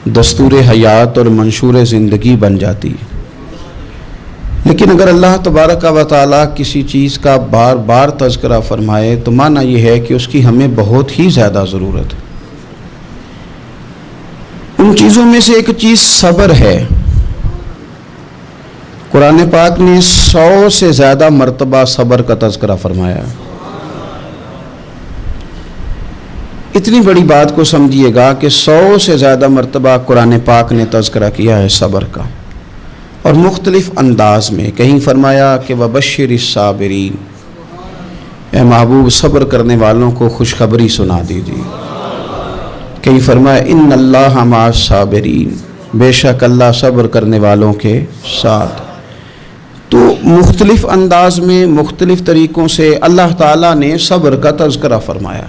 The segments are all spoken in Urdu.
دستور حیات اور منشور زندگی بن جاتی ہے۔ لیکن اگر اللہ تبارک و تعالیٰ کسی چیز کا بار بار تذکرہ فرمائے تو معنی یہ ہے کہ اس کی ہمیں بہت ہی زیادہ ضرورت ہے۔ ان چیزوں میں سے ایک چیز صبر ہے۔ قرآن پاک نے 100 سے زیادہ مرتبہ صبر کا تذکرہ فرمایا۔ اتنی بڑی بات کو سمجھیے گا کہ 100 سے زیادہ مرتبہ قرآن پاک نے تذکرہ کیا ہے صبر کا، اور مختلف انداز میں۔ کہیں فرمایا کہ وَبَشِّرِ الصَّابِرِينَ، اے محبوب صبر کرنے والوں کو خوشخبری سنا دیجیے۔ کہیں فرمایا اِنَّ اللَّهَ مَعَ الصَّابِرِينَ، بے شک اللہ صبر کرنے والوں کے ساتھ۔ تو مختلف انداز میں مختلف طریقوں سے اللہ تعالیٰ نے صبر کا تذکرہ فرمایا۔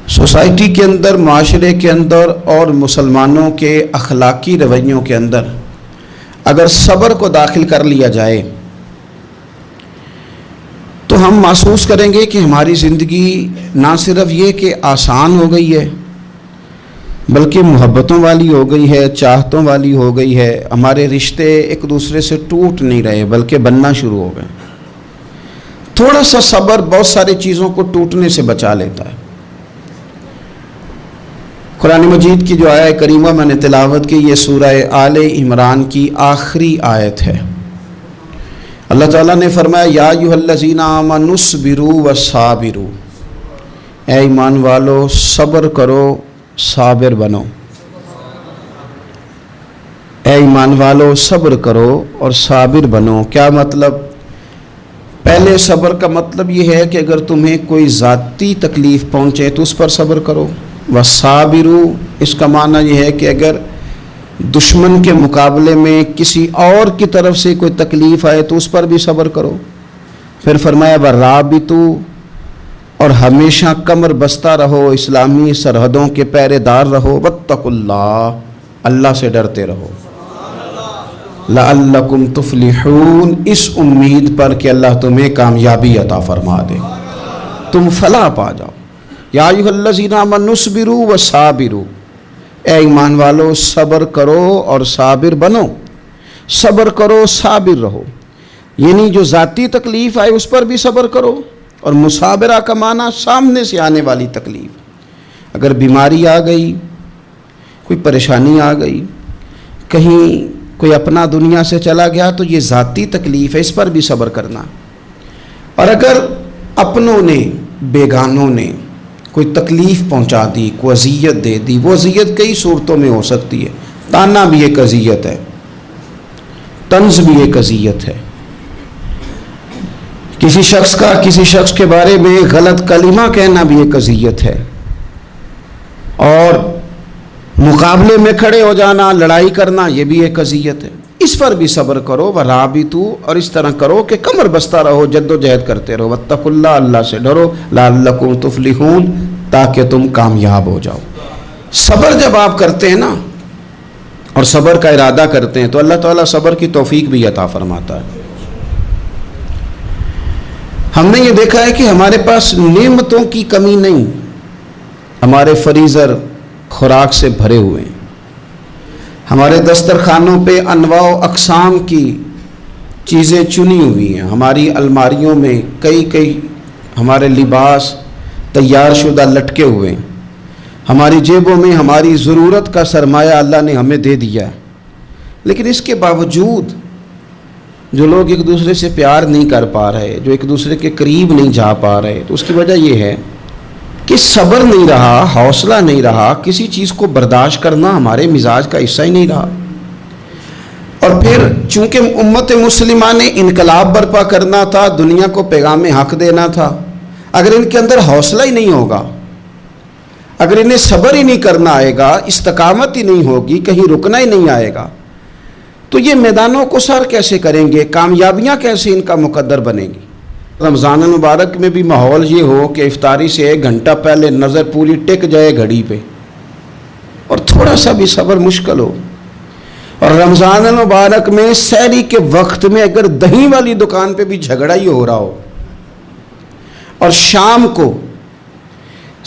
سوسائٹی کے اندر، معاشرے کے اندر اور مسلمانوں کے اخلاقی رویوں کے اندر اگر صبر کو داخل کر لیا جائے تو ہم محسوس کریں گے کہ ہماری زندگی نہ صرف یہ کہ آسان ہو گئی ہے بلکہ محبتوں والی ہو گئی ہے، چاہتوں والی ہو گئی ہے۔ ہمارے رشتے ایک دوسرے سے ٹوٹ نہیں رہے بلکہ بننا شروع ہو گئے۔ تھوڑا سا صبر بہت ساری چیزوں کو ٹوٹنے سے بچا لیتا ہے۔ قرآن مجید کی جو آیت کریمہ میں نے تلاوت کی، یہ سورہ آل عمران کی آخری آیت ہے۔ اللہ تعالیٰ نے فرمایا یا ایھا الذین آمنوا اصبروا وصابروا، اے ایمان والو صبر کرو صابر بنو۔ اے ایمان والو صبر کرو اور صابر بنو۔ کیا مطلب؟ پہلے صبر کا مطلب یہ ہے کہ اگر تمہیں کوئی ذاتی تکلیف پہنچے تو اس پر صبر کرو۔ وصابروا، اس کا معنی یہ ہے کہ اگر دشمن کے مقابلے میں کسی اور کی طرف سے کوئی تکلیف آئے تو اس پر بھی صبر کرو۔ پھر فرمایا ورابطوا، اور ہمیشہ کمر بستہ رہو، اسلامی سرحدوں کے پہرے دار رہو۔ واتقوا اللہ، اللہ سے ڈرتے رہو۔ لعلکم تفلحون، اس امید پر کہ اللہ تمہیں کامیابی عطا فرما دے، تم فلاح پا جاؤ۔ یا ایھا الذین آمنوا اصبروا وصابروا، اے ایمان والو صبر کرو اور صابر بنو۔ صبر کرو، صابر رہو، یعنی جو ذاتی تکلیف آئے اس پر بھی صبر کرو۔ اور مصابرہ کا معنی سامنے سے آنے والی تکلیف، اگر بیماری آ گئی، کوئی پریشانی آ گئی، کہیں کوئی اپنا دنیا سے چلا گیا تو یہ ذاتی تکلیف ہے، اس پر بھی صبر کرنا۔ اور اگر اپنوں نے، بیگانوں نے کوئی تکلیف پہنچا دی، کوئی اذیت دے دی، وہ اذیت کئی صورتوں میں ہو سکتی ہے۔ تانا بھی ایک اذیت ہے، طنز بھی ایک اذیت ہے، کسی شخص کے بارے میں غلط کلمہ کہنا بھی ایک اذیت ہے، اور مقابلے میں کھڑے ہو جانا، لڑائی کرنا، یہ بھی ایک اذیت ہے۔ اس پر بھی صبر کرو۔ ورابطوا، اور اس طرح کرو کہ کمر بستہ رہو، جد و جہد کرتے رہو۔ واتقوا اللہ، اللہ سے ڈرو۔ لعلکم تفلحون، تاکہ تم کامیاب ہو جاؤ۔ صبر جب آپ کرتے ہیں نا اور صبر کا ارادہ کرتے ہیں تو اللہ تعالیٰ صبر کی توفیق بھی عطا فرماتا ہے۔ ہم نے یہ دیکھا ہے کہ ہمارے پاس نعمتوں کی کمی نہیں، ہمارے فریزر خوراک سے بھرے ہوئے ہیں، ہمارے دسترخوانوں پہ انواع و اقسام کی چیزیں چنی ہوئی ہیں، ہماری الماریوں میں کئی ہمارے لباس تیار شدہ لٹکے ہوئے ہیں، ہماری جیبوں میں ہماری ضرورت کا سرمایہ اللہ نے ہمیں دے دیا ہے۔ لیکن اس کے باوجود جو لوگ ایک دوسرے سے پیار نہیں کر پا رہے، جو ایک دوسرے کے قریب نہیں جا پا رہے، تو اس کی وجہ یہ ہے کہ صبر نہیں رہا، حوصلہ نہیں رہا، کسی چیز کو برداشت کرنا ہمارے مزاج کا حصہ ہی نہیں رہا۔ اور پھر چونکہ امت مسلمہ نے انقلاب برپا کرنا تھا، دنیا کو پیغام حق دینا تھا، اگر ان کے اندر حوصلہ ہی نہیں ہوگا، اگر انہیں صبر ہی نہیں کرنا آئے گا، استقامت ہی نہیں ہوگی، کہیں رکنا ہی نہیں آئے گا، تو یہ میدانوں کو سر کیسے کریں گے؟ کامیابیاں کیسے ان کا مقدر بنیں گی؟ رمضان المبارک میں بھی ماحول یہ ہو کہ افطاری سے 1 گھنٹہ پہلے نظر پوری ٹک جائے گھڑی پہ، اور تھوڑا سا بھی صبر مشکل ہو۔ اور رمضان المبارک میں سحری کے وقت میں اگر دہی والی دکان پہ بھی جھگڑا ہی ہو رہا ہو، اور شام کو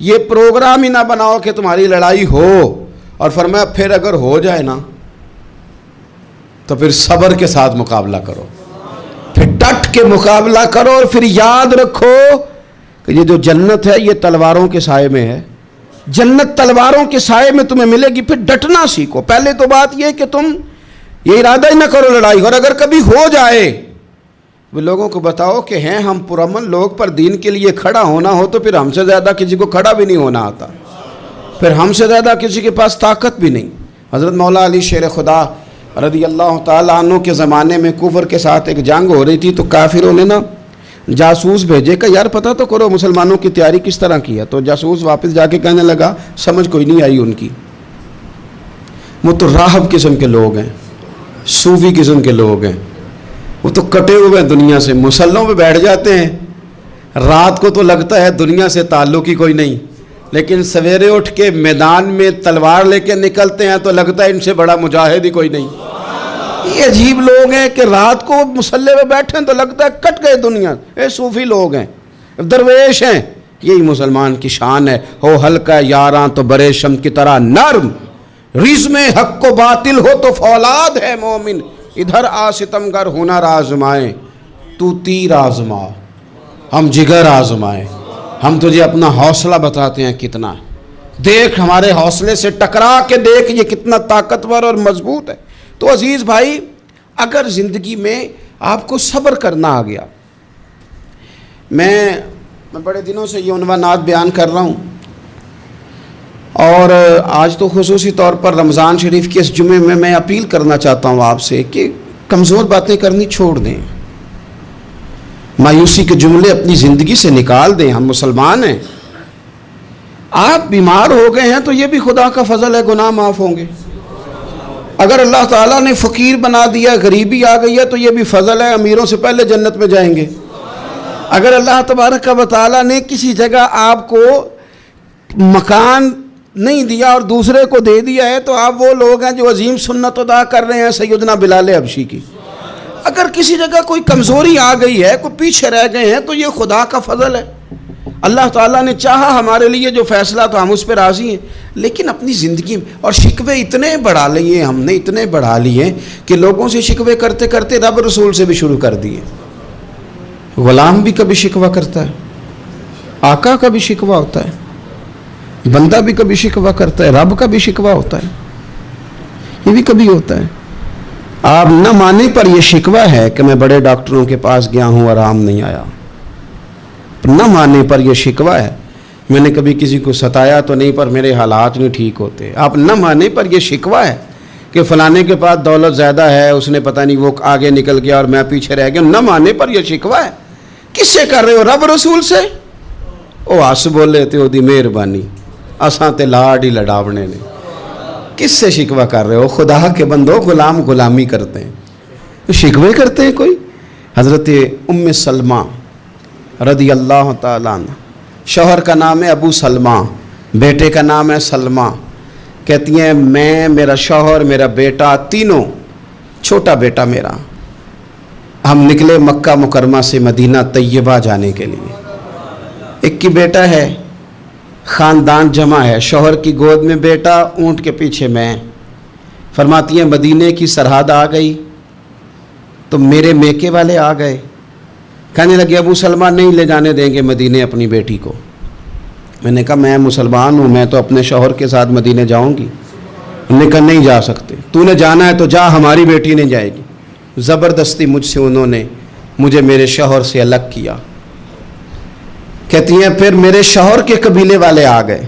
یہ پروگرام ہی نہ بناؤ کہ تمہاری لڑائی ہو، اور فرمایا پھر اگر ہو جائے نا تو پھر صبر کے ساتھ مقابلہ کرو، پھر ڈٹ کے مقابلہ کرو، اور پھر یاد رکھو کہ یہ جو جنت ہے یہ تلواروں کے سائے میں ہے، جنت تلواروں کے سائے میں تمہیں ملے گی۔ پھر ڈٹنا سیکھو۔ پہلے تو بات یہ کہ تم یہ ارادہ ہی نہ کرو لڑائی، اور اگر کبھی ہو جائے وہ لوگوں کو بتاؤ کہ ہیں ہم پرامن لوگ، پر دین کے لیے کھڑا ہونا ہو تو پھر ہم سے زیادہ کسی کو کھڑا بھی نہیں ہونا آتا، پھر ہم سے زیادہ کسی کے پاس طاقت بھی نہیں۔ حضرت مولا علی شیر خدا رضی اللہ تعالیٰ عنہ کے زمانے میں کفر کے ساتھ ایک جنگ ہو رہی تھی، تو کافروں نے نا جاسوس بھیجے کہ یار پتہ تو کرو مسلمانوں کی تیاری کس طرح کی ہے۔ تو جاسوس واپس جا کے کہنے لگا سمجھ کوئی نہیں آئی ان کی، وہ تو راہب قسم کے لوگ ہیں، صوفی قسم کے لوگ ہیں، وہ تو کٹے ہوئے ہیں دنیا سے، مسلوں پہ بیٹھ جاتے ہیں، رات کو تو لگتا ہے دنیا سے تعلق ہی کوئی نہیں، لیکن سویرے اٹھ کے میدان میں تلوار لے کے نکلتے ہیں تو لگتا ہے ان سے بڑا مجاہد ہی کوئی نہیں۔ یہ عجیب لوگ ہیں کہ رات کو مسلح پہ بیٹھے ہیں تو لگتا ہے کٹ گئے دنیا، یہ صوفی لوگ ہیں، درویش ہیں۔ یہی مسلمان کی شان ہے، ہو ہلکا یاراں تو برے شم کی طرح نرم، رزم حق کو باطل ہو تو فولاد ہے مومن، ادھر آ ستمگر ہنر آزمائیں تو تیر آزما، ہم جگر آزمائیں، ہم تجھے اپنا حوصلہ بتاتے ہیں کتنا، دیکھ ہمارے حوصلے سے ٹکرا کے دیکھ یہ کتنا طاقتور اور مضبوط ہے۔ تو عزیز بھائی، اگر زندگی میں آپ کو صبر کرنا آ گیا، میں بڑے دنوں سے یہ عنوانات بیان کر رہا ہوں، اور آج تو خصوصی طور پر رمضان شریف کے اس جمعے میں اپیل کرنا چاہتا ہوں آپ سے کہ کمزور باتیں کرنی چھوڑ دیں، مایوسی کے جملے اپنی زندگی سے نکال دیں۔ ہم مسلمان ہیں، آپ بیمار ہو گئے ہیں تو یہ بھی خدا کا فضل ہے، گناہ معاف ہوں گے۔ اگر اللہ تعالیٰ نے فقیر بنا دیا، غریبی آ گئی ہے تو یہ بھی فضل ہے، امیروں سے پہلے جنت میں جائیں گے۔ اگر اللہ تبارک و تعالیٰ نے کسی جگہ آپ کو مکان نہیں دیا اور دوسرے کو دے دیا ہے تو آپ وہ لوگ ہیں جو عظیم سنت ادا کر رہے ہیں سیدنا بلال حبشی کی۔ اگر کسی جگہ کوئی کمزوری آ گئی ہے، کوئی پیچھے رہ گئے ہیں تو یہ خدا کا فضل ہے۔ اللہ تعالیٰ نے چاہا ہمارے لیے جو فیصلہ تو ہم اس پہ راضی ہیں، لیکن اپنی زندگی میں اور شکوے اتنے بڑھا لیے ہم نے، اتنے بڑھا لیے کہ لوگوں سے شکوے کرتے کرتے رب رسول سے بھی شروع کر دیے۔ غلام بھی کبھی شکوہ کرتا ہے، آقا کا بھی شکوہ ہوتا ہے، بندہ بھی کبھی شکوہ کرتا ہے، رب کا بھی شکوہ ہوتا ہے، یہ بھی کبھی ہوتا ہے۔ آپ نہ مانے پر یہ شکوہ ہے کہ میں بڑے ڈاکٹروں کے پاس گیا ہوں آرام نہیں آیا، نہ مانے پر یہ شکوہ ہے میں نے کبھی کسی کو ستایا تو نہیں پر میرے حالات نہیں ٹھیک ہوتے۔ آپ نہ مانے پر یہ شکوہ ہے کہ فلانے کے پاس دولت زیادہ ہے، اس نے پتہ نہیں وہ آگے نکل گیا اور میں پیچھے رہ گیا، نہ مانے پر یہ شکوہ ہے۔ کس سے کر رہے ہو؟ رب رسول سے؟ او ہس بولے تے دی مہربانی اساں تے لاڈ ہی لڑاونے نے۔ کس سے شکوہ کر رہے ہو؟ خدا کے بندو، غلام غلامی کرتے ہیں، شکوے کرتے ہیں کوئی۔ حضرت ام سلمہ رضی اللہ تعالیٰ عنہ، شوہر کا نام ہے ابو سلمہ، بیٹے کا نام ہے سلمہ، کہتی ہیں میں، میرا شوہر، میرا بیٹا، تینوں، چھوٹا بیٹا میرا، ہم نکلے مکہ مکرمہ سے مدینہ طیبہ جانے کے لیے۔ ایک ہی بیٹا ہے، خاندان جمع ہے، شوہر کی گود میں بیٹا، اونٹ کے پیچھے میں۔ فرماتی ہیں مدینے کی سرحد آ گئی تو میرے میکے والے آ گئے، کہنے لگے ابو سلمہ نہیں لے جانے دیں گے مدینے اپنی بیٹی کو۔ میں نے کہا میں مسلمان ہوں، میں تو اپنے شوہر کے ساتھ مدینے جاؤں گی۔ انہوں نے کہا نہیں جا سکتے، تو نے جانا ہے تو جا، ہماری بیٹی نہیں جائے گی۔ زبردستی مجھ سے انہوں نے مجھے میرے شوہر سے الگ کیا۔ کہتی ہیں پھر میرے شوہر کے قبیلے والے آ گئے،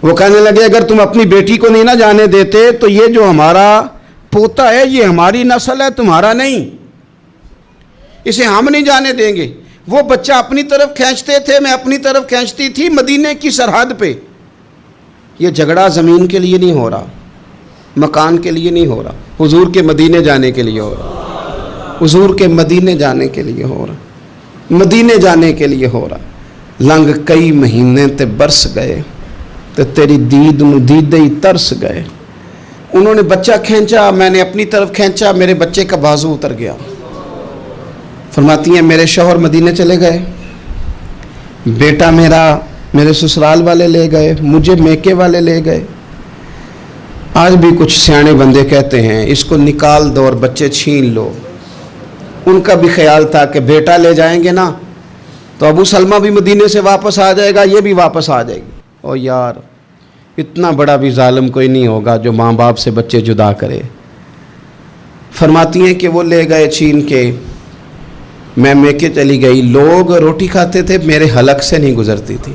وہ کہنے لگے اگر تم اپنی بیٹی کو نہیں نہ جانے دیتے تو یہ جو ہمارا پوتا ہے یہ ہماری نسل ہے، تمہارا نہیں، اسے ہم نہیں جانے دیں گے۔ وہ بچہ اپنی طرف کھینچتے تھے، میں اپنی طرف کھینچتی تھی، مدینے کی سرحد پہ۔ یہ جھگڑا زمین کے لیے نہیں ہو رہا، مکان کے لیے نہیں ہو رہا، حضور کے مدینے جانے کے لیے ہو رہا، حضور کے مدینے جانے کے لیے ہو رہا، مدینے جانے کے لیے ہو رہا۔ لنگ کئی مہینے تے برس گئے تے تیری دید نو دیدے ہی ترس گئے۔ انہوں نے بچہ کھینچا، میں نے اپنی طرف کھینچا، میرے بچے کا بازو اتر گیا۔ فرماتی ہیں میرے شوہر مدینے چلے گئے، بیٹا میرا میرے سسرال والے لے گئے, مجھے میکے والے لے گئے. آج بھی کچھ سیانے بندے کہتے ہیں اس کو نکال دو اور بچے چھین لو. ان کا بھی خیال تھا کہ بیٹا لے جائیں گے نا تو ابو سلمہ بھی مدینے سے واپس آ جائے گا, یہ بھی واپس آ جائے گی. او یار, اتنا بڑا بھی ظالم کوئی نہیں ہوگا جو ماں باپ سے بچے جدا کرے. فرماتی ہیں کہ وہ لے گئے چھین کے, میں میکے چلی گئی. لوگ روٹی کھاتے تھے, میرے حلق سے نہیں گزرتی تھی.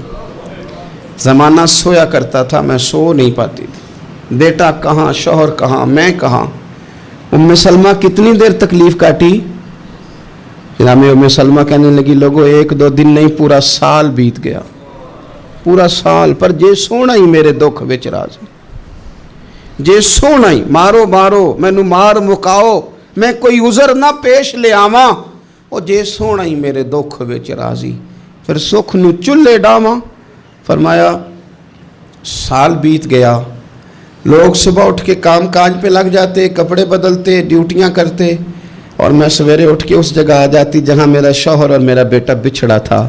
زمانہ سویا کرتا تھا, میں سو نہیں پاتی تھی. بیٹا کہاں, شوہر کہاں, میں کہاں. ام سلمہ کتنی دیر تکلیف کاٹی. جناب ام سلمہ کہنے لگی لوگوں 1-2 دن نہیں, پورا سال بیت گیا, پورا سال. پر جے سونا ہی میرے دکھ وچ راضی, جے سونا ہی مارو مارو مینو مار مکاؤ, میں کوئی عذر نہ پیش لے آواں, او جے سونا ہی میرے دکھ وچ راضی, پھر سکھ نو چلے ڈاواں. فرمایا سال بیت گیا. لوگ صبح اٹھ کے کام کاج پہ لگ جاتے, کپڑے بدلتے, ڈیوٹیاں کرتے, اور میں سویرے اٹھ کے اس جگہ آ جاتی جہاں میرا شوہر اور میرا بیٹا بچھڑا تھا.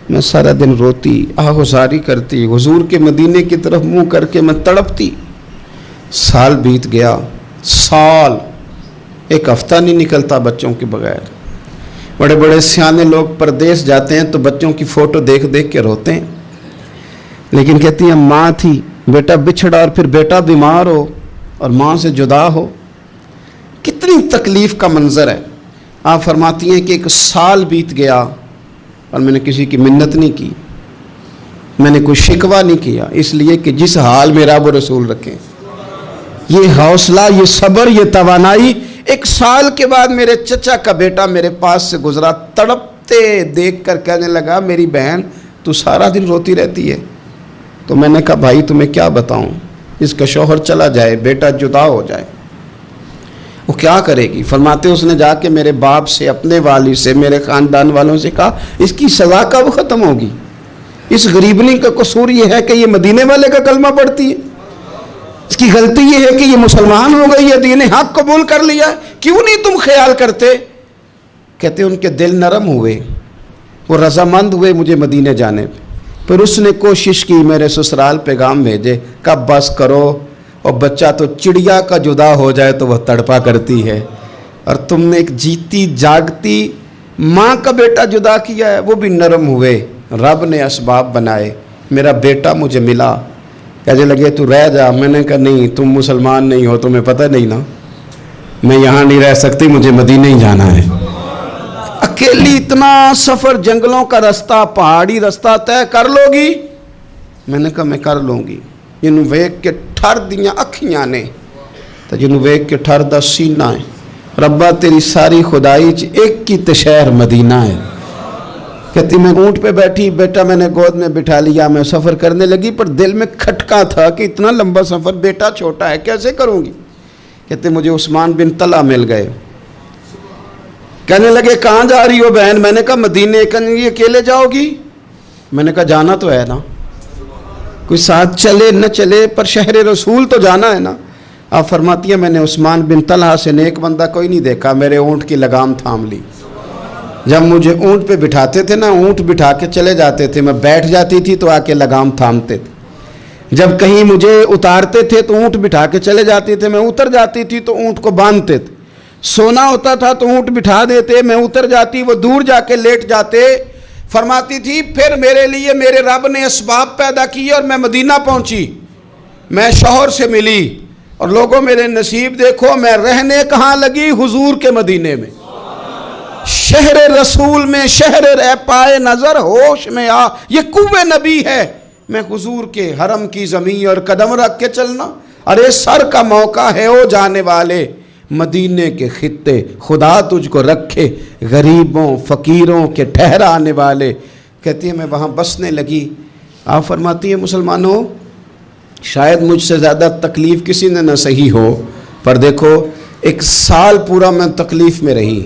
میں سارا دن روتی, آہوزاری کرتی, حضور کے مدینے کی طرف منہ کر کے میں تڑپتی. سال بیت گیا, سال, ایک ہفتہ نہیں نکلتا بچوں کے بغیر. بڑے بڑے سیانے لوگ پردیس جاتے ہیں تو بچوں کی فوٹو دیکھ دیکھ کے روتے ہیں, لیکن کہتی ہیں ماں تھی, بیٹا بچھڑا اور پھر بیٹا بیمار ہو اور ماں سے جدا ہو, کتنی تکلیف کا منظر ہے. آپ فرماتی ہیں کہ 1 سال بیت گیا اور میں نے کسی کی منت نہیں کی, میں نے کوئی شکوہ نہیں کیا, اس لیے کہ جس حال میں رب و رسول رکھیں. یہ حوصلہ, یہ صبر, یہ توانائی. 1 سال کے بعد میرے چچا کا بیٹا میرے پاس سے گزرا, تڑپتے دیکھ کر کہنے لگا میری بہن تو سارا دن روتی رہتی ہے. تو میں نے کہا بھائی تمہیں کیا بتاؤں, اس کا شوہر چلا جائے, بیٹا جدا ہو جائے, وہ کیا کرے گی. فرماتے اس نے جا کے میرے باپ سے, اپنے والد سے, میرے خاندان والوں سے کہا اس کی سزا کب ختم ہوگی. اس غریبنی کا قصور یہ ہے کہ یہ مدینے والے کا کلمہ پڑھتی ہے, اس کی غلطی یہ ہے کہ یہ مسلمان ہو گئی ہے, دین حق قبول کر لیا ہے, کیوں نہیں تم خیال کرتے. کہتے ان کے دل نرم ہوئے, وہ رضامند ہوئے مجھے مدینے جانے پہ. پھر اس نے کوشش کی, میرے سسرال پیغام بھیجے, کب بس کرو, اور بچہ تو چڑیا کا جدا ہو جائے تو وہ تڑپا کرتی ہے, اور تم نے ایک جیتی جاگتی ماں کا بیٹا جدا کیا ہے. وہ بھی نرم ہوئے, رب نے اسباب بنائے, میرا بیٹا مجھے ملا. کہنے لگے تو رہ جا. میں نے کہا نہیں, تم مسلمان نہیں ہو, تمہیں پتہ نہیں نا, میں یہاں نہیں رہ سکتی, مجھے مدینے ہی جانا ہے. اکیلی اتنا سفر, جنگلوں کا رستہ, پہاڑی رستہ طے کر لو گی. میں نے کہا میں کر لوں گی. جنوں ویک کے ٹھر دیاں اکھیاں نے تو جنوں ویک کے ٹھر دا سینہ ہے. ربا تیری ساری خدائی چ ایک کی شہر مدینہ ہے. کہتی میں اونٹ پہ بیٹھی, بیٹا میں نے گود میں بٹھا لیا, میں سفر کرنے لگی, پر دل میں کھٹکا تھا کہ اتنا لمبا سفر, بیٹا چھوٹا ہے, کیسے کروں گی. کہتے مجھے عثمان بن طلحہ مل گئے. کہنے لگے کہاں جا رہی ہو بہن. میں نے کہا مدینے. کہنے لگے اکیلے جاؤ گی. میں نے کہا جانا تو ہے نا, کوئی ساتھ چلے نہ چلے پر شہر رسول تو جانا ہے نا. آپ فرماتی ہیں میں نے عثمان بن طلحہ سے نیک بندہ کوئی نہیں دیکھا, میرے اونٹ کی لگام تھام لی. جب مجھے اونٹ پہ بٹھاتے تھے نا, اونٹ بٹھا کے چلے جاتے تھے, میں بیٹھ جاتی تھی تو آ کے لگام تھامتے تھے. جب کہیں مجھے اتارتے تھے تو اونٹ بٹھا کے چلے جاتے تھے, میں اتر جاتی تھی تو اونٹ کو باندھتے تھے. سونا ہوتا تھا تو اونٹ بٹھا دیتے, میں اتر جاتی, وہ دور جا کے لیٹ جاتے. فرماتی تھی پھر میرے لیے میرے رب نے اسباب پیدا کیے اور میں مدینہ پہنچی. میں شوہر سے ملی اور لوگوں میرے نصیب دیکھو, میں رہنے کہاں لگی, حضور کے مدینے میں, شہر رسول میں, شہر رہ پائے نظر ہوش میں آ, یہ کوہ نبی ہے. میں حضور کے حرم کی زمین اور قدم رکھ کے چلنا, ارے سر کا موقع ہے او جانے والے, مدینے کے خطے خدا تجھ کو رکھے, غریبوں فقیروں کے ٹھہرانے والے. کہتی ہے میں وہاں بسنے لگی. آپ فرماتی ہیں مسلمانوں شاید مجھ سے زیادہ تکلیف کسی نے نہ سہی ہو, پر دیکھو 1 سال پورا میں تکلیف میں رہی,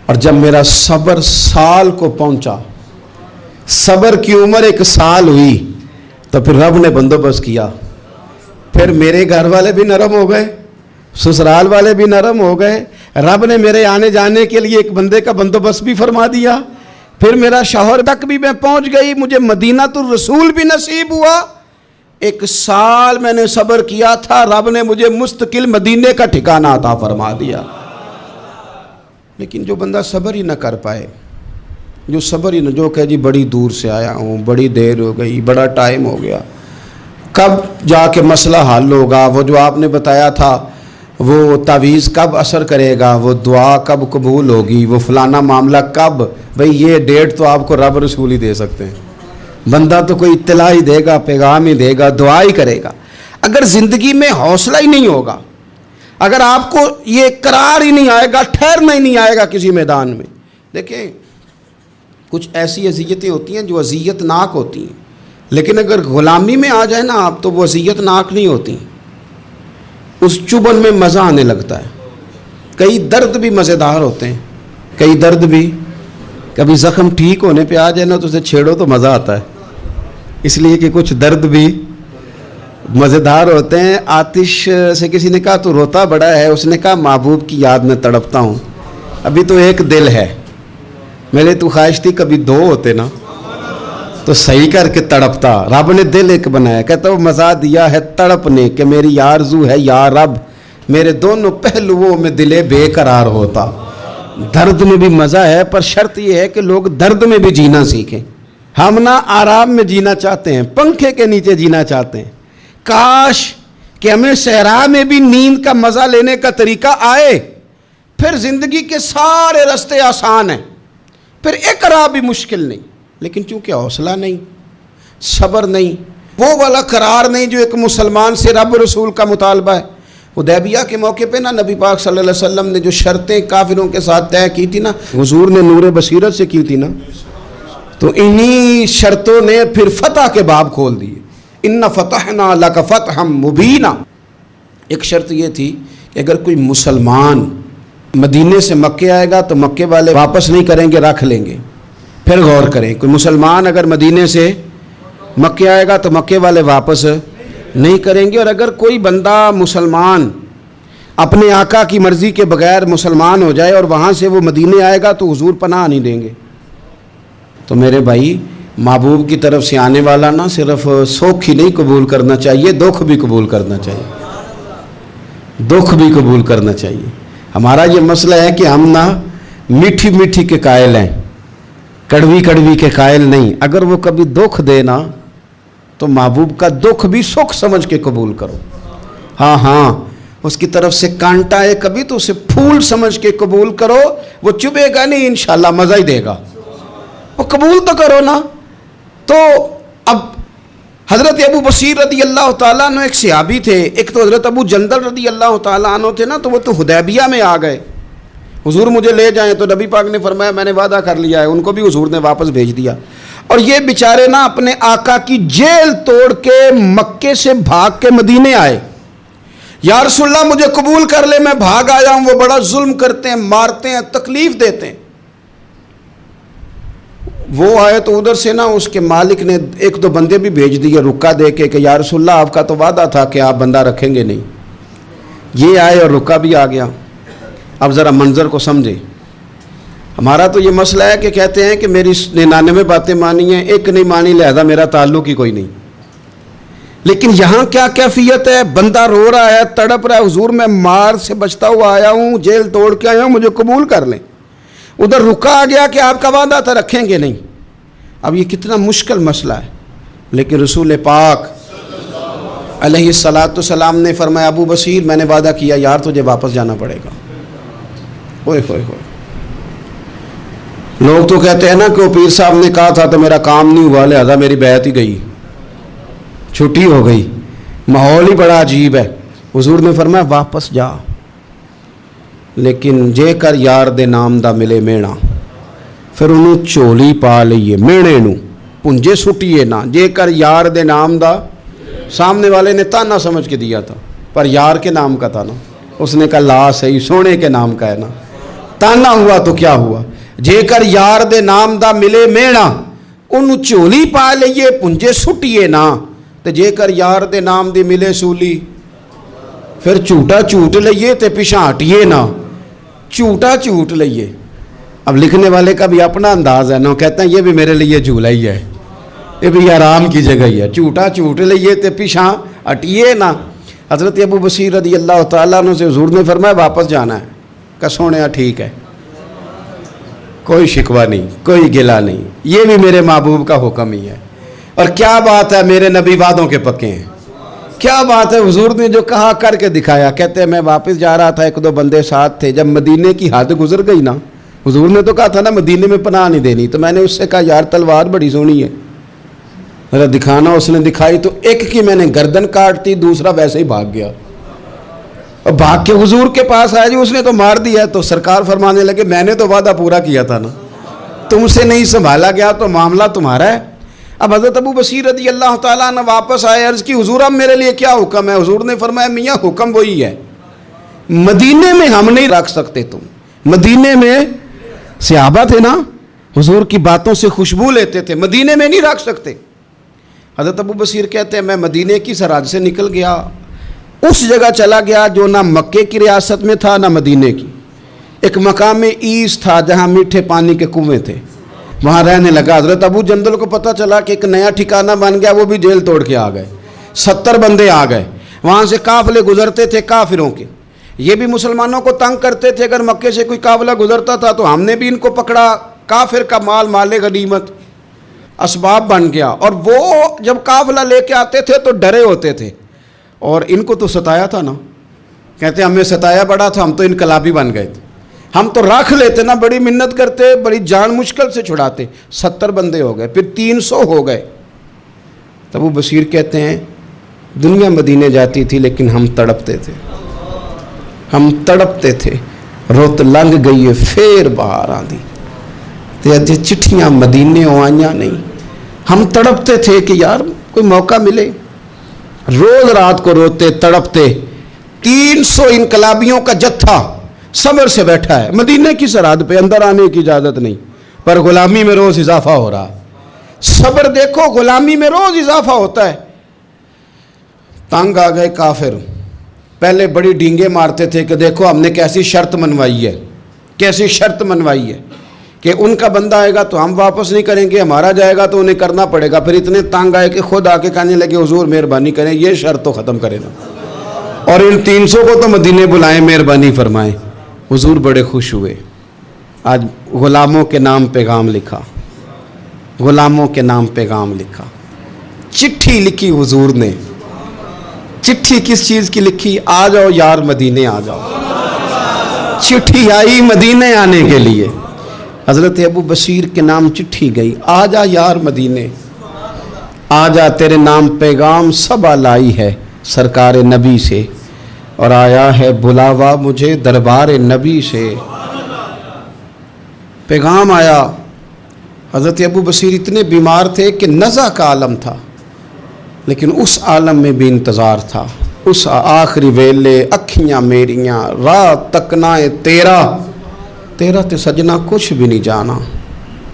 اور جب میرا صبر سال کو پہنچا, صبر کی عمر 1 سال ہوئی, تو پھر رب نے بندوبست کیا. پھر میرے گھر والے بھی نرم ہو گئے, سسرال والے بھی نرم ہو گئے. رب نے میرے آنے جانے کے لیے ایک بندے کا بندوبست بھی فرما دیا. پھر میرا شوہر تک بھی میں پہنچ گئی, مجھے مدینہ الرسول بھی نصیب ہوا. 1 سال میں نے صبر کیا تھا, رب نے مجھے مستقل مدینے کا ٹھکانہ عطا فرما دیا. لیکن جو بندہ صبر ہی نہ کر پائے, جو صبر ہی نہ, جو کہ جی بڑی دور سے آیا ہوں, بڑی دیر ہو گئی, بڑا ٹائم ہو گیا, کب جا کے مسئلہ حل ہوگا, وہ جو آپ نے بتایا تھا وہ تعویذ کب اثر کرے گا, وہ دعا کب قبول ہوگی, وہ فلانا معاملہ کب, بھئی یہ ڈیٹ تو آپ کو رب رسول ہی دے سکتے ہیں. بندہ تو کوئی اطلاع ہی دے گا, پیغام ہی دے گا, دعا ہی کرے گا. اگر زندگی میں حوصلہ ہی نہیں ہوگا, اگر آپ کو یہ قرار ہی نہیں آئے گا, ٹھہرنا ہی نہیں آئے گا کسی میدان میں. دیکھیں کچھ ایسی اذیتیں ہوتی ہیں جو اذیت ناک ہوتی ہیں, لیکن اگر غلامی میں آ جائے نا آپ تو وہ اذیت ناک نہیں ہوتی, اس چبھن میں مزہ آنے لگتا ہے. کئی درد بھی مزیدار ہوتے ہیں, کئی درد بھی, کبھی زخم ٹھیک ہونے پہ آ جائے نا تو اسے چھیڑو تو مزہ آتا ہے, اس لیے کہ کچھ درد بھی مزیدار ہوتے ہیں. آتش سے کسی نے کہا تو روتا بڑا ہے, اس نے کہا محبوب کی یاد میں تڑپتا ہوں, ابھی تو ایک دل ہے, میرے تو خواہش تھی کبھی 2 ہوتے نا تو صحیح کر کے تڑپتا. رب نے دل ایک بنایا, کہتا وہ مزہ دیا ہے تڑپنے کہ میری آرزو ہے یا رب میرے دونوں پہلوؤں میں دل بے قرار ہوتا. درد میں بھی مزہ ہے, پر شرط یہ ہے کہ لوگ درد میں بھی جینا سیکھیں. ہم نہ آرام میں جینا چاہتے ہیں, پنکھے کے نیچے جینا چاہتے ہیں. کاش کہ ہمیں صحرا میں بھی نیند کا مزہ لینے کا طریقہ آئے, پھر زندگی کے سارے راستے آسان ہیں, پھر اقرار بھی مشکل نہیں. لیکن چونکہ حوصلہ نہیں, صبر نہیں, وہ والا قرار نہیں جو ایک مسلمان سے رب رسول کا مطالبہ ہے. حدیبیہ کے موقع پہ نا نبی پاک صلی اللہ علیہ وسلم نے جو شرطیں کافروں کے ساتھ طے کی تھی نا, حضور نے نور بصیرت سے کی تھی نا, تو انہی شرطوں نے پھر فتح کے باب کھول دیے. ان فتحنا لک فتحا مبینا. ایک شرط یہ تھی کہ اگر کوئی مسلمان مدینے سے مکے آئے گا تو مکے والے واپس نہیں کریں گے, رکھ لیں گے. پھر غور کریں, کوئی مسلمان اگر مدینے سے مکے آئے گا تو مکے والے واپس نہیں کریں گے, اور اگر کوئی بندہ مسلمان اپنے آقا کی مرضی کے بغیر مسلمان ہو جائے اور وہاں سے وہ مدینے آئے گا تو حضور پناہ نہیں دیں گے. تو میرے بھائی, محبوب کی طرف سے آنے والا نہ صرف سوکھ ہی نہیں قبول کرنا چاہیے, دکھ بھی قبول کرنا چاہیے, دکھ بھی قبول کرنا چاہیے. ہمارا یہ مسئلہ ہے کہ ہم نہ میٹھی میٹھی کے قائل ہیں, کڑوی کڑوی کے قائل نہیں. اگر وہ کبھی دکھ دے نا تو محبوب کا دکھ بھی سکھ سمجھ کے قبول کرو. ہاں اس کی طرف سے کانٹا ہے کبھی تو اسے پھول سمجھ کے قبول کرو, وہ چبھے گا نہیں, انشاءاللہ مزہ ہی دے گا, وہ قبول تو کرو نا. تو اب حضرت ابو بصیر رضی اللہ تعالیٰ عنہ ایک صحابی تھے, ایک تو حضرت ابو جندل رضی اللہ تعالیٰ عنہ تھے نا, تو وہ تو حدیبیہ میں آ گئے. حضور مجھے لے جائیں, تو نبی پاک نے فرمایا میں نے وعدہ کر لیا ہے, ان کو بھی حضور نے واپس بھیج دیا. اور یہ بیچارے نا اپنے آقا کی جیل توڑ کے مکے سے بھاگ کے مدینے آئے. یا رسول اللہ مجھے قبول کر لے, میں بھاگ آیا ہوں, وہ بڑا ظلم کرتے ہیں, مارتے ہیں, تکلیف دیتے ہیں. وہ آئے تو ادھر سے نا اس کے مالک نے 1-2 بندے بھی بھیج دیے رکا دے کے کہ یا رسول اللہ آپ کا تو وعدہ تھا کہ آپ بندہ رکھیں گے نہیں. یہ آئے اور رکا بھی آ گیا. اب ذرا منظر کو سمجھے. ہمارا تو یہ مسئلہ ہے کہ کہتے ہیں کہ میری 99 باتیں مانی ہیں, ایک نہیں مانی, لہذا میرا تعلق ہی کوئی نہیں. لیکن یہاں کیا کیفیت ہے, بندہ رو رہا ہے, تڑپ رہا ہے, حضور میں مار سے بچتا ہوا آیا ہوں, جیل توڑ کے آیا ہوں, مجھے قبول کر لیں. ادھر رکا آ گیا کہ آپ کا وعدہ تھا رکھیں گے نہیں. اب یہ کتنا مشکل مسئلہ ہے, لیکن رسول پاک علیہ السلام نے فرمایا ابو بصیر میں نے وعدہ کیا یار تجھے واپس جانا پڑے گا. اوئے ہوئے ہوئے. لوگ تو کہتے ہیں نا کہ وہ پیر صاحب نے کہا تھا تو میرا کام نہیں ہوا, لہذا میری بیعت ہی گئی, چھٹی ہو گئی. ماحول ہی بڑا عجیب ہے. حضور نے فرمایا واپس جا, لیکن جے کر یار دے نام دا ملے مینا. پھر انہوں چولی پا لئیے مینے نو, پنجے سٹیے نا. جے کر یار دے نام دا, سامنے والے نے تانا سمجھ کے دیا تھا, پر یار کے نام کا تھا نا. اس نے کہا لا صحیح, سونے کے نام کا ہے نا. تانا ہوا تو کیا ہوا. جے کر یار دے نام دا ملے مینا, انہوں چولی پا لئیے پنجے سٹیے نا. تے جے کر یار دے نام دی ملے سولی, پھر جھوٹا جھوٹ لئیے تے پیچھے ہٹیے نا. جھوٹا جھوٹ لئیے. اب لکھنے والے کا بھی اپنا انداز ہے نا، کہتے ہیں یہ بھی میرے لیے جھولا ہی ہے، یہ بھی آرام کی جگہ ہی ہے، جھوٹا جھوٹ لئیے تے پیچھا ہٹیے نا۔ حضرت ابو بصیر رضی اللہ تعالیٰ عنہ سے حضور نے فرمایا واپس جانا ہے، کہ سونے ٹھیک ہے، کوئی شکوہ نہیں، کوئی گلہ نہیں، یہ بھی میرے محبوب کا حکم ہی ہے۔ اور کیا بات ہے، میرے نبی وعدوں کے پکے ہیں، کیا بات ہے، حضور نے جو کہا کر کے دکھایا۔ کہتے ہیں میں واپس جا رہا تھا، ایک دو بندے ساتھ تھے، جب مدینے کی حد گزر گئی نا، حضور نے تو کہا تھا نا مدینے میں پناہ نہیں دینی، تو میں نے اس سے کہا یار تلوار بڑی سونی ہے، ذرا دکھانا۔ اس نے دکھائی تو ایک کی میں نے گردن کاٹ دی، دوسرا ویسے ہی بھاگ گیا، اور بھاگ کے حضور کے پاس آیا، جی اس نے تو مار دیا۔ تو سرکار فرمانے لگے میں نے تو وعدہ پورا کیا تھا نا، تم سے نہیں سنبھالا گیا تو معاملہ تمہارا ہے۔ اب حضرت ابو بصیر رضی اللہ تعالیٰ عنہ واپس آئے، عرض کی حضور اب میرے لیے کیا حکم ہے؟ حضور نے فرمایا میاں حکم وہی ہے، مدینے میں ہم نہیں رکھ سکتے، تم مدینے میں صحابہ تھے نا، حضور کی باتوں سے خوشبو لیتے تھے، مدینے میں نہیں رکھ سکتے۔ حضرت ابو بصیر کہتے ہیں میں مدینے کی سرحد سے نکل گیا، اس جگہ چلا گیا جو نہ مکے کی ریاست میں تھا نہ مدینے کی، ایک مقام ایس تھا جہاں میٹھے پانی کے کنویں تھے، وہاں رہنے لگا۔ حضرت ابو جندل کو پتہ چلا کہ ایک نیا ٹھکانہ بن گیا، وہ بھی جیل توڑ کے آ گئے، 70 بندے آ گئے، وہاں سے قافلے گزرتے تھے کافروں کے، یہ بھی مسلمانوں کو تنگ کرتے تھے، اگر مکے سے کوئی قافلہ گزرتا تھا تو ہم نے بھی ان کو پکڑا، کافر کا مال مال غنیمت اسباب بن گیا۔ اور وہ جب قافلہ لے کے آتے تھے تو ڈرے ہوتے تھے، اور ان کو تو ستایا تھا نا، کہتے ہمیں ستایا بڑا تھا، ہم تو انقلابی بن گئے تھے، ہم تو رکھ لیتے نا، بڑی منت کرتے، بڑی جان مشکل سے چھڑاتے، 70 بندے ہو گئے، پھر 300 ہو گئے۔ تب وہ بصیر کہتے ہیں دنیا مدینے جاتی تھی لیکن ہم تڑپتے تھے، ہم تڑپتے تھے، روت لنگ گئی ہے پھر باہر آندی تے اج چٹھیاں مدینے آئیاں نہیں، ہم تڑپتے تھے کہ یار کوئی موقع ملے، روز رات کو روتے تڑپتے۔ 300 انقلابیوں کا جتھا صبر سے بیٹھا ہے مدینے کی سرحد پہ، اندر آنے کی اجازت نہیں، پر غلامی میں روز اضافہ ہو رہا، صبر دیکھو، غلامی میں روز اضافہ ہوتا ہے۔ تنگ آ گئے کافر، پہلے بڑی ڈینگیں مارتے تھے کہ دیکھو ہم نے کیسی شرط منوائی ہے، کیسی شرط منوائی ہے کہ ان کا بندہ آئے گا تو ہم واپس نہیں کریں گے، ہمارا جائے گا تو انہیں کرنا پڑے گا۔ پھر اتنے تنگ آئے کہ خود آ کے کہنے لگے حضور مہربانی کریں یہ شرط تو ختم کریں نا، اور ان 300 کو تو مدینے بلائیں، مہربانی فرمائیں۔ حضور بڑے خوش ہوئے، آج غلاموں کے نام پیغام لکھا، غلاموں کے نام پیغام لکھا، چٹھی لکھی حضور نے۔ چٹھی کس چیز کی لکھی؟ آ جاؤ یار مدینے آ جاؤ، چٹھی آئی مدینے آنے کے لیے، حضرت ابو بصیر کے نام چٹھی گئی، آ جا یار مدینے، آ جا تیرے نام پیغام سب لائی ہے سرکار نبی سے، اور آیا ہے بلاوا مجھے دربار نبی سے۔ پیغام آیا، حضرت ابو بصیر اتنے بیمار تھے کہ نزع کا عالم تھا، لیکن اس عالم میں بھی انتظار تھا، اس آخری ویلے اکھیاں میریاں رات تکنائے تیرا تے سجنا کچھ بھی نہیں جانا،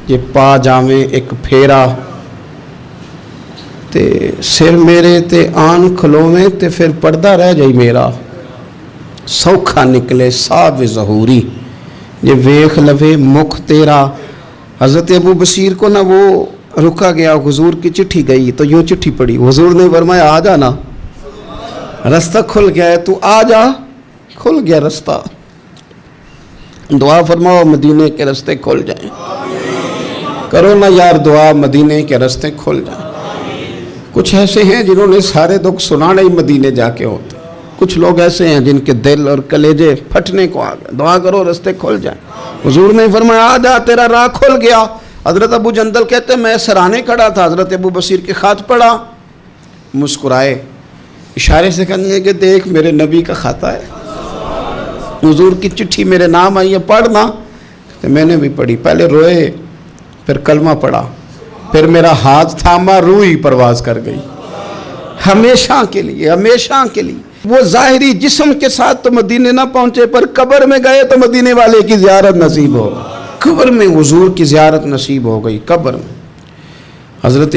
یہ پا جاویں ایک پھیرا تے سر میرے تے آن کھلویں تے پھر پردہ رہ جائی میرا، سوکھا نکلے صاحب ظہوری یہ ویخ لوے مکھ تیرا۔ حضرت ابو بصیر کو نا وہ رکا گیا، حضور کی چٹھی گئی تو یوں چٹھی پڑی، حضور نے فرمایا آ جانا، رستہ کھل گیا ہے، تو آ جا، کھل گیا رستہ۔ دعا فرماؤ مدینے کے رستے کھل جائیں، کرو نا یار دعا مدینے کے رستے کھل جائیں۔ کچھ ایسے ہیں جنہوں نے سارے دکھ سنانے ہی مدینے جا کے ہوتے، کچھ لوگ ایسے ہیں جن کے دل اور کلیجے پھٹنے کو آ گئے، دعا کرو رستے کھل جائیں۔ حضور نے فرمایا آ جا تیرا راہ کھل گیا۔ حضرت ابو جندل کہتے ہیں میں سرانے کھڑا تھا، حضرت ابو بصیر کے خط پڑھا، مسکرائے، اشارے سے کہنے لگے کہ دیکھ میرے نبی کا خط ہے، حضور کی چٹھی میرے نام آئی ہے پڑھنا، تو میں نے بھی پڑھی، پہلے روئے پھر کلمہ پڑھا، پھر میرا ہاتھ تھاما، روح ہی پرواز کر گئی، ہمیشہ کے لیے، ہمیشہ کے لیے۔ وہ ظاہری جسم کے ساتھ تو مدینے نہ پہنچے، پر قبر میں گئے تو مدینے والے کی زیارت نصیب ہو گئی، قبر میں حضور کی زیارت نصیب ہو گئی، قبر میں۔ حضرت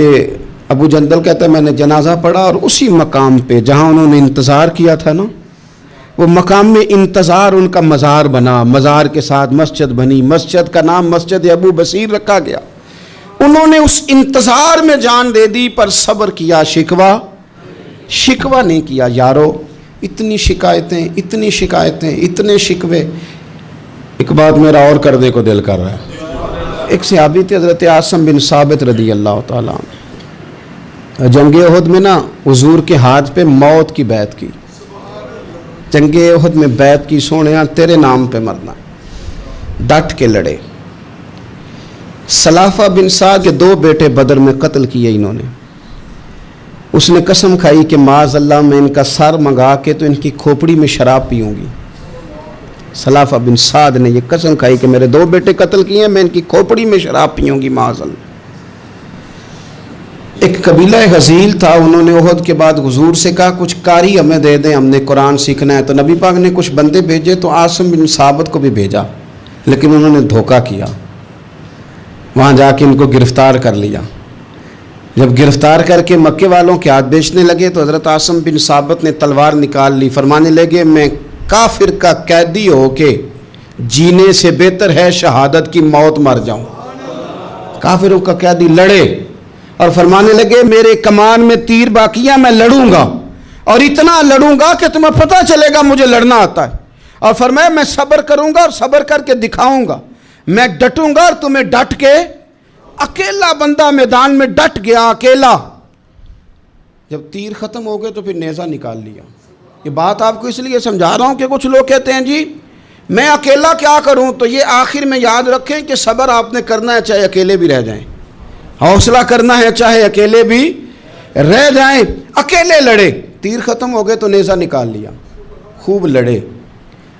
ابو جندل کہتا ہے میں نے جنازہ پڑھا، اور اسی مقام پہ جہاں انہوں نے انتظار کیا تھا نا، وہ مقام میں انتظار ان کا مزار بنا، مزار کے ساتھ مسجد بنی، مسجد کا نام مسجد ابو بصیر رکھا گیا۔ انہوں نے اس انتظار میں جان دے دی، پر صبر کیا، شکوہ نہیں کیا۔ یارو اتنی شکایتیں، اتنے شکوے۔ ایک بات میرا اور کرنے کو دل کر رہا ہے۔ ایک صحابی تھے حضرت عاصم بن ثابت رضی اللہ تعالیٰ عنہ، جنگ احد میں نا حضور کے ہاتھ پہ موت کی بیعت کی، جنگ احد میں بیعت کی، سونیا تیرے نام پہ مرنا، ڈٹ کے لڑے۔ سلافہ بن سعد کے 2 بیٹے بدر میں قتل کیے انہوں نے۔ اس نے قسم کھائی کہ معاذ اللہ میں ان کا سر منگا کے تو ان کی کھوپڑی میں شراب پیوں گی۔ سلافہ بن سعد نے یہ قسم کھائی کہ میرے 2 بیٹے قتل کیے ہیں، میں ان کی کھوپڑی میں شراب پیوں گی معاذ اللہ۔ ایک قبیلہ غزیل تھا، انہوں نے احد کے بعد حضور سے کہا کچھ قاری ہمیں دے دیں، ہم نے قرآن سیکھنا ہے۔ تو نبی پاک نے کچھ بندے بھیجے، تو عاصم بن ثابت کو بھی بھیجا، لیکن انہوں نے دھوکہ کیا، وہاں جا کے ان کو گرفتار کر لیا۔ جب گرفتار کر کے مکے والوں کے ہاتھ بیچنے لگے تو حضرت عاصم بن ثابت نے تلوار نکال لی، فرمانے لگے میں کافر کا قیدی ہو کے جینے سے بہتر ہے شہادت کی موت مر جاؤں۔ کافروں کا قیدی لڑے اور فرمانے لگے میرے کمان میں تیر باقی ہے، میں لڑوں گا، اور اتنا لڑوں گا کہ تمہیں پتہ چلے گا مجھے لڑنا آتا ہے۔ اور فرمایا میں صبر کروں گا اور صبر کر کے دکھاؤں گا، میں ڈٹوں گا اور تمہیں ڈٹ کے۔ اکیلا بندہ میدان میں ڈٹ گیا، اکیلا۔ جب تیر ختم ہو گئے تو پھر نیزہ نکال لیا۔ یہ بات آپ کو اس لیے سمجھا رہا ہوں کہ کچھ لوگ کہتے ہیں جی میں اکیلا کیا کروں، تو یہ آخر میں یاد رکھیں کہ صبر آپ نے کرنا ہے چاہے اکیلے بھی رہ جائیں، حوصلہ کرنا ہے چاہے اکیلے بھی رہ جائیں۔ اکیلے لڑے، تیر ختم ہو گئے تو نیزہ نکال لیا، خوب لڑے۔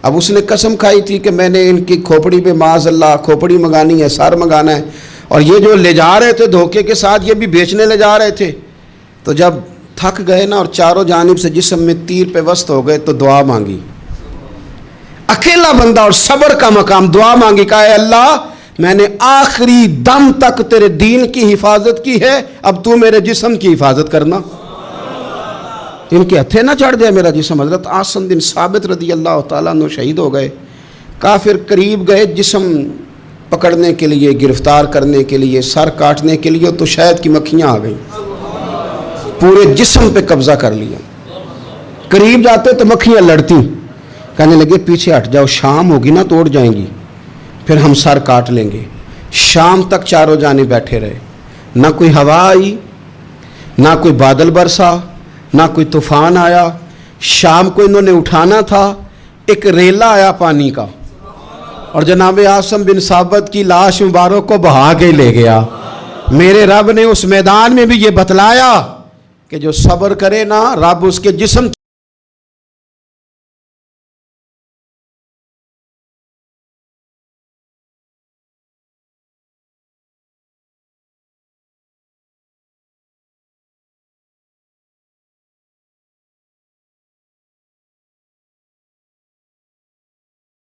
اب اس نے قسم کھائی تھی کہ میں نے ان کی کھوپڑی پہ معاذ اللہ کھوپڑی منگانی ہے، سر منگانا ہے، اور یہ جو لے جا رہے تھے دھوکے کے ساتھ یہ بھی بیچنے لے جا رہے تھے۔ تو جب تھک گئے نا اور چاروں جانب سے جسم میں تیر پہ وسط ہو گئے تو دعا مانگی، اکیلا بندہ اور صبر کا مقام، دعا مانگی، کہا اے اللہ میں نے آخری دم تک تیرے دین کی حفاظت کی ہے، اب تو میرے جسم کی حفاظت کرنا، ان کے ہتھے نہ چڑھ جائے میرا جسم۔ حضرت عاصم بن ثابت رضی اللہ تعالیٰ عنہ شہید ہو گئے۔ کافر قریب گئے جسم پکڑنے کے لیے، گرفتار کرنے کے لیے، سر کاٹنے کے لیے، تو شہد کی مکھیاں آ گئیں، پورے جسم پہ قبضہ کر لیا۔ قریب جاتے تو مکھیاں لڑتی، کہنے لگے پیچھے ہٹ جاؤ، شام ہوگی نا تو اڑ جائیں گی، پھر ہم سر کاٹ لیں گے۔ شام تک چاروں جانے بیٹھے رہے، نہ کوئی ہوا آئی، نہ کوئی بادل برسا، نہ کوئی طوفان آیا۔ شام کو انہوں نے اٹھانا تھا، ایک ریلا آیا پانی کا، اور جناب عاصم بن ثابت کی لاش مبارک کو بہا کے لے گیا۔ میرے رب نے اس میدان میں بھی یہ بتلایا کہ جو صبر کرے نا رب اس کے جسم